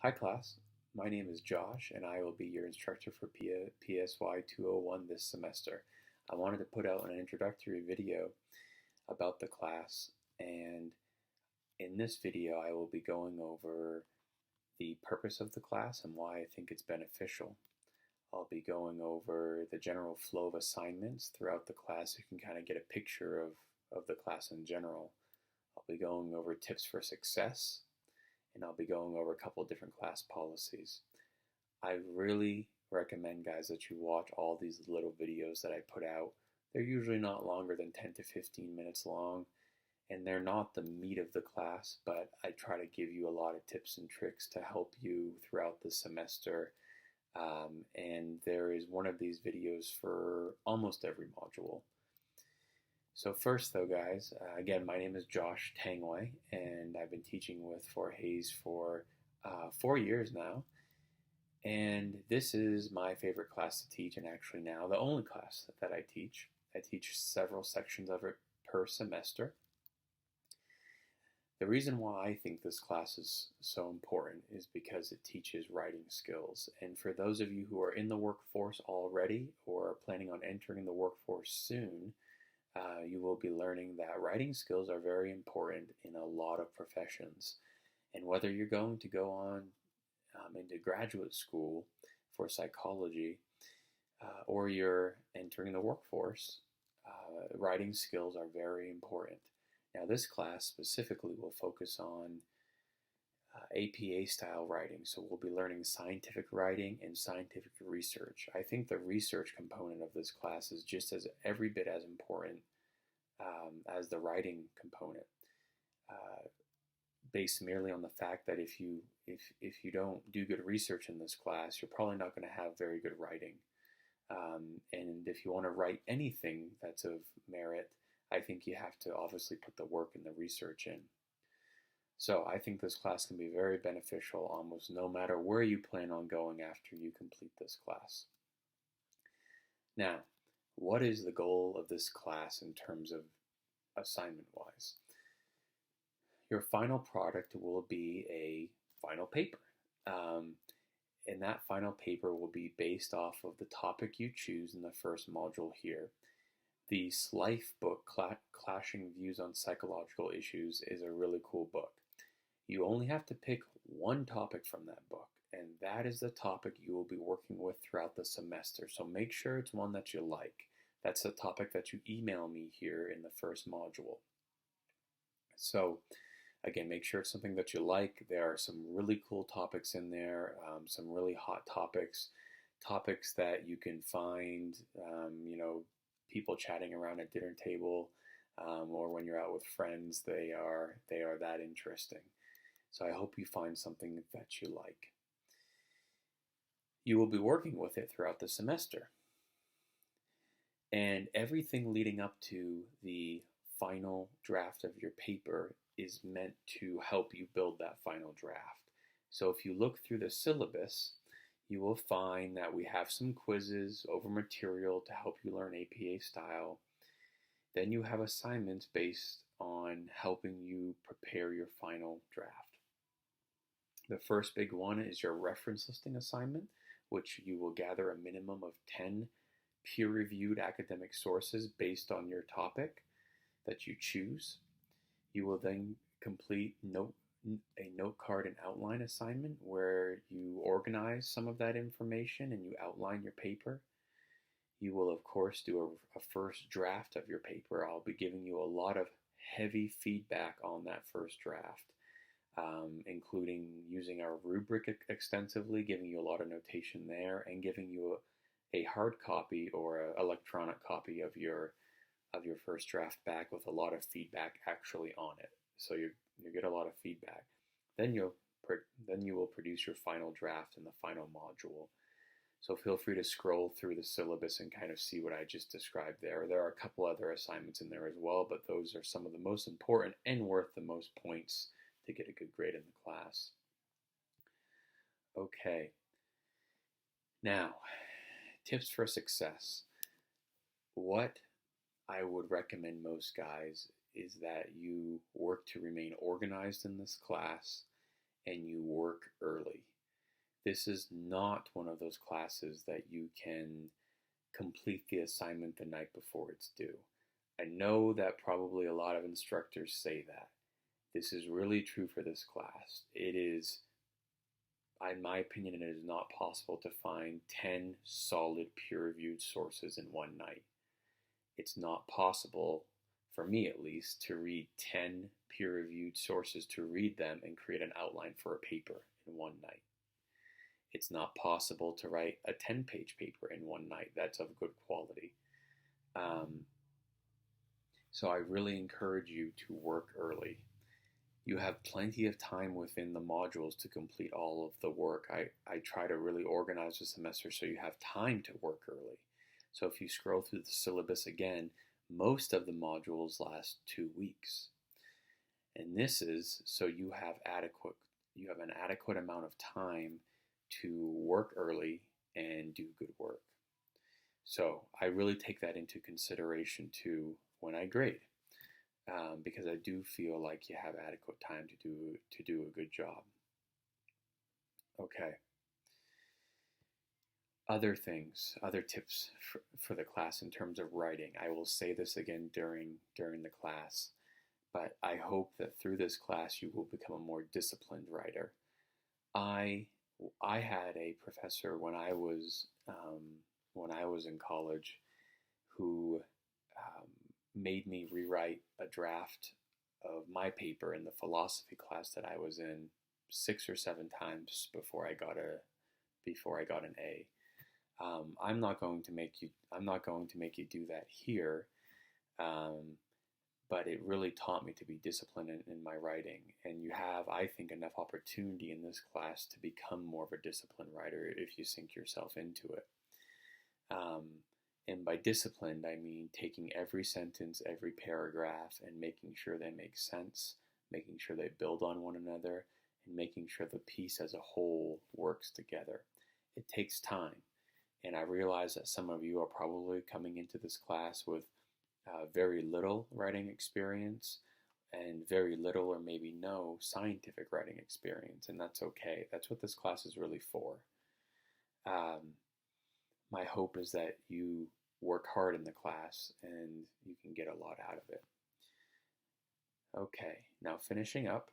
Hi class, my name is Josh and I will be your instructor for PSY201 this semester. I wanted to put out an introductory video about the class, and in this video I will be going over the purpose of the class and why I think it's beneficial. I'll be going over the general flow of assignments throughout the class so you can kind of get a picture of the class in general. I'll be going over tips for success, and I'll be going over a couple of different class policies. I really recommend, guys, that you watch all these little videos that I put out. They're usually not longer than 10 to 15 minutes long, and they're not the meat of the class, but I try to give you a lot of tips and tricks to help you throughout the semester. And there is one of these videos for almost every module. So first though, guys, again, my name is Josh Tangway, and I've been teaching with For Hayes for 4 years now. And this is my favorite class to teach, and actually now the only class that I teach. I teach several sections of it per semester. The reason why I think this class is so important is because it teaches writing skills. And for those of you who are in the workforce already or are planning on entering the workforce soon, you will be learning that writing skills are very important in a lot of professions. And whether you're going to go on into graduate school for psychology or you're entering the workforce, writing skills are very important. Now, this class specifically will focus on APA style writing, so we'll be learning scientific writing and scientific research. I think the research component of this class is just as every bit as important as the writing component, based merely on the fact that if you don't do good research in this class, you're probably not going to have very good writing. And if you want to write anything that's of merit, I think you have to obviously put the work and the research in. So I think this class can be very beneficial almost no matter where you plan on going after you complete this class. Now, what is the goal of this class in terms of assignment-wise? Your final product will be a final paper. And that final paper will be based off of the topic you choose in the first module here. The Slife book, Clashing Views on Psychological Issues, is a really cool book. You only have to pick one topic from that book, and that is the topic you will be working with throughout the semester. So make sure it's one that you like. That's the topic that you email me here in the first module. So again, make sure it's something that you like. There are some really cool topics in there, some really hot topics that you can find, people chatting around at dinner table, or when you're out with friends. They are that interesting. So I hope you find something that you like. You will be working with it throughout the semester. And everything leading up to the final draft of your paper is meant to help you build that final draft. So if you look through the syllabus, you will find that we have some quizzes over material to help you learn APA style. Then you have assignments based on helping you prepare your final draft. The first big one is your reference listing assignment, which you will gather a minimum of 10 peer-reviewed academic sources based on your topic that you choose. You will then complete a note card and outline assignment where you organize some of that information and you outline your paper. You will, of course, do a first draft of your paper. I'll be giving you a lot of heavy feedback on that first draft, including using our rubric extensively, giving you a lot of notation there, and giving you a hard copy or an electronic copy of your first draft back with a lot of feedback actually on it. So you get a lot of feedback. Then you will produce your final draft in the final module. So feel free to scroll through the syllabus and kind of see what I just described there. There are a couple other assignments in there as well, but those are some of the most important and worth the most points to get a good grade in the class. Okay. Now, tips for success. What I would recommend most guys is that you work to remain organized in this class and you work early. This is not one of those classes that you can complete the assignment the night before it's due. I know that probably a lot of instructors say that. This is really true for this class. It is, in my opinion, it is not possible to find 10 solid peer-reviewed sources in one night. It's not possible, for me at least, to read 10 peer-reviewed sources, to read them and create an outline for a paper in one night. It's not possible to write a 10-page paper in one night that's of good quality. So I really encourage you to work early. You have plenty of time within the modules to complete all of the work. I try to really organize the semester so you have time to work early. So if you scroll through the syllabus again, most of the modules last 2 weeks. And this is so you have an adequate amount of time to work early and do good work. So I really take that into consideration too when I grade, because I do feel like you have adequate time to do a good job. Okay. Other things, other tips for the class in terms of writing. I will say this again during the class, but I hope that through this class you will become a more disciplined writer. I had a professor when I was in college who made me rewrite a draft of my paper in the philosophy class that I was in 6 or 7 times before I got an A. I'm not going to make you do that here, but it really taught me to be disciplined in my writing. And you have, I think, enough opportunity in this class to become more of a disciplined writer if you sink yourself into it. And by disciplined, I mean taking every sentence, every paragraph, and making sure they make sense, making sure they build on one another, and making sure the piece as a whole works together. It takes time. And I realize that some of you are probably coming into this class with very little writing experience and very little or maybe no scientific writing experience, and that's okay. That's what this class is really for. My hope is that you work hard in the class and you can get a lot out of it. Okay, now finishing up,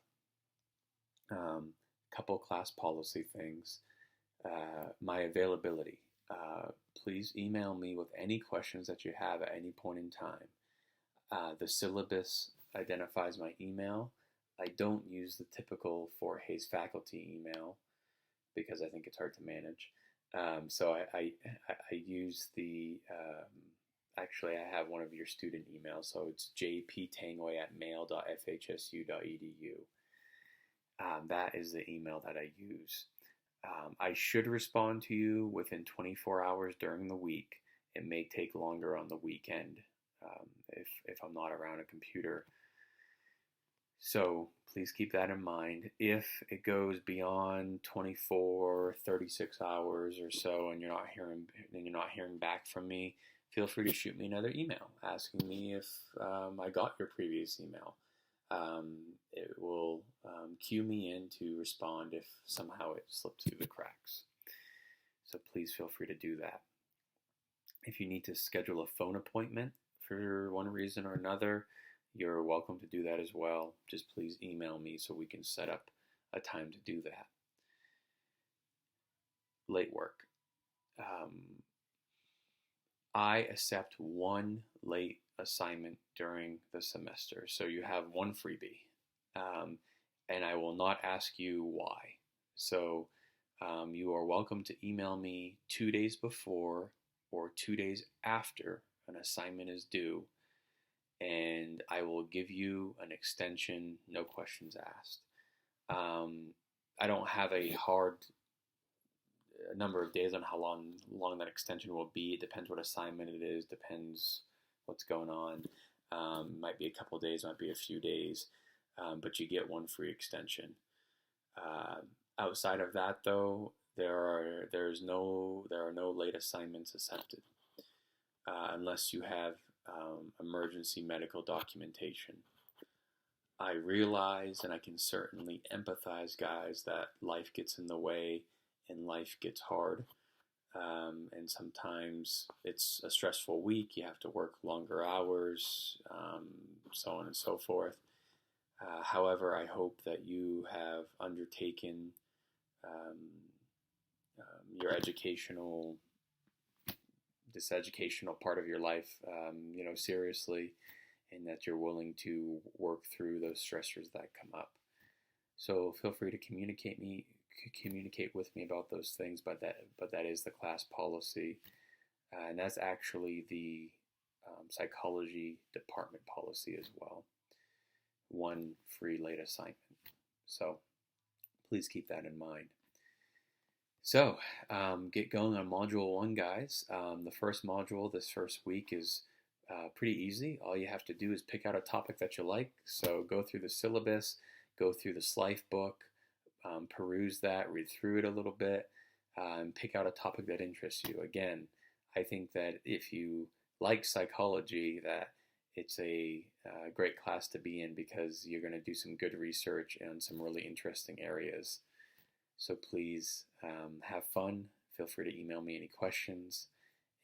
couple class policy things. My availability. Please email me with any questions that you have at any point in time. The syllabus identifies my email. I don't use the typical Fort Hays faculty email because I think it's hard to manage. So I use the, actually I have one of your student emails, so it's jptangway@mail.fhsu.edu. That is the email that I use. I should respond to you within 24 hours during the week. It may take longer on the weekend if I'm not around a computer. So please keep that in mind. If it goes beyond 24, 36 hours or so and you're not hearing back from me, feel free to shoot me another email asking me if I got your previous email. It will cue me in to respond if somehow it slipped through the cracks. So please feel free to do that. If you need to schedule a phone appointment for one reason or another, you're welcome to do that as well. Just please email me so we can set up a time to do that. Late work. I accept one late assignment during the semester, so you have one freebie, and I will not ask you why. So you are welcome to email me 2 days before or 2 days after an assignment is due, and I will give you an extension, no questions asked. I don't have a hard number of days on how long that extension will be. It depends what assignment it is, depends what's going on. Might be a couple days, might be a few days, but you get one free extension. Outside of that, though, there are no late assignments accepted unless you have emergency medical documentation. I realize and I can certainly empathize, guys, that life gets in the way and life gets hard. And sometimes it's a stressful week. You have to work longer hours, so on and so forth. However, I hope that you have undertaken um, your this educational part of your life, seriously, and that you're willing to work through those stressors that come up. So feel free to communicate with me about those things. But that is the class policy, and that's actually the psychology department policy as well. One free late assignment. So please keep that in mind. So get going on Module 1, guys. The first module this first week is pretty easy. All you have to do is pick out a topic that you like. So go through the syllabus, go through the Slife book, peruse that, read through it a little bit, and pick out a topic that interests you. Again, I think that if you like psychology, that it's a great class to be in, because you're going to do some good research in some really interesting areas. So please have fun. Feel free to email me any questions,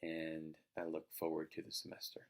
and I look forward to the semester.